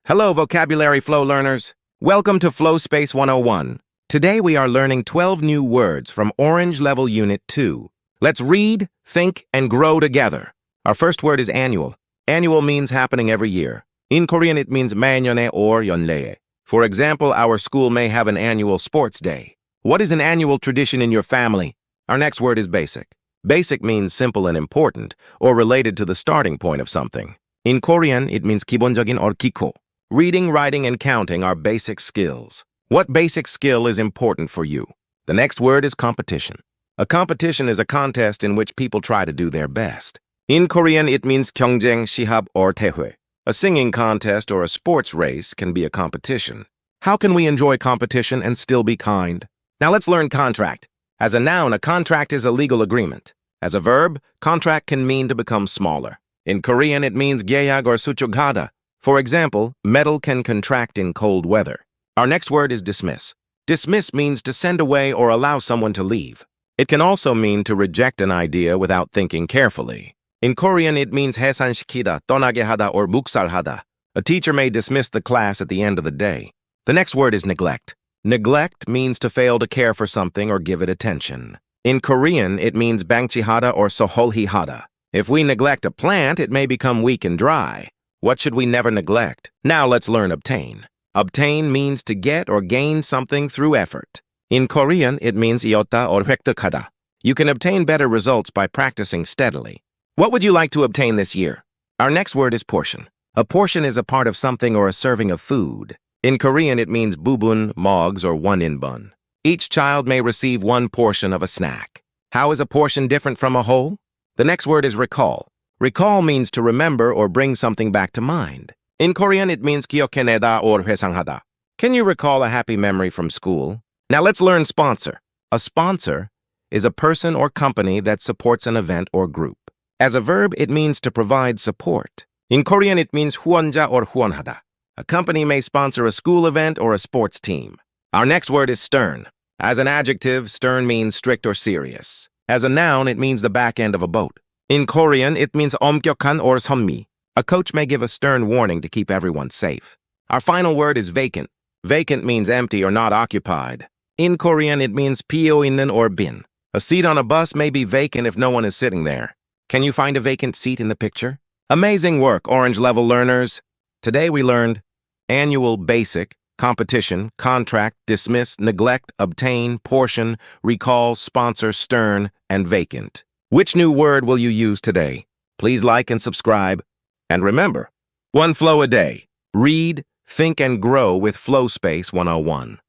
Hello, Vocabulary Flow learners. Welcome to Flow Space 101. Today we are learning 12 new words from Orange Level Unit 2. Let's read, think, and grow together. Our first word is annual. Annual means happening every year. In Korean, it means 매년에 or 연례에. For example, our school may have an annual sports day. What is an annual tradition in your family? Our next word is basic. Basic means simple and important, or related to the starting point of something. In Korean, it means 기본적인 or 기초. Reading, writing, and counting are basic skills. What basic skill is important for you? The next word is competition. A competition is a contest in which people try to do their best. In Korean, it means 경쟁, 시합, or 대회. A singing contest or a sports race can be a competition. How can we enjoy competition and still be kind? Now let's learn contract. As a noun, a contract is a legal agreement. As a verb, contract can mean to become smaller. In Korean, it means 계약 or 수축하다. For example, metal can contract in cold weather. Our next word is dismiss. Dismiss means to send away or allow someone to leave. It can also mean to reject an idea without thinking carefully. In Korean, it means 해산시키다, 떠나게 하다, or 묵살하다. A teacher may dismiss the class at the end of the day. The next word is neglect. Neglect means to fail to care for something or give it attention. In Korean, it means 방치하다 or 소홀히하다. If we neglect a plant, it may become weak and dry. What should we never neglect? Now let's learn obtain. Obtain means to get or gain something through effort. In Korean, it means 이었다 or 획득하다. You can obtain better results by practicing steadily. What would you like to obtain this year? Our next word is portion. A portion is a part of something or a serving of food. In Korean, it means bubun, mogs, or one inbun. Each child may receive one portion of a snack. How is a portion different from a whole? The next word is recall. Recall means to remember or bring something back to mind. In Korean, it means 기억해내다 or 회상하다. Can you recall a happy memory from school? Now let's learn sponsor. A sponsor is a person or company that supports an event or group. As a verb, it means to provide support. In Korean, it means 후원자 or 후원하다. A company may sponsor a school event or a sports team. Our next word is stern. As an adjective, stern means strict or serious. As a noun, it means the back end of a boat. In Korean, it means 엄격한 or 선미. A coach may give a stern warning to keep everyone safe. Our final word is vacant. Vacant means empty or not occupied. In Korean, it means 비어 있는 or 빈. A seat on a bus may be vacant if no one is sitting there. Can you find a vacant seat in the picture? Amazing work, Orange Level learners. Today we learned annual, basic, competition, contract, dismiss, neglect, obtain, portion, recall, sponsor, stern, and vacant. Which new word will you use today? Please like and subscribe. And remember, one flow a day. Read, think, and grow with Flow Space 101.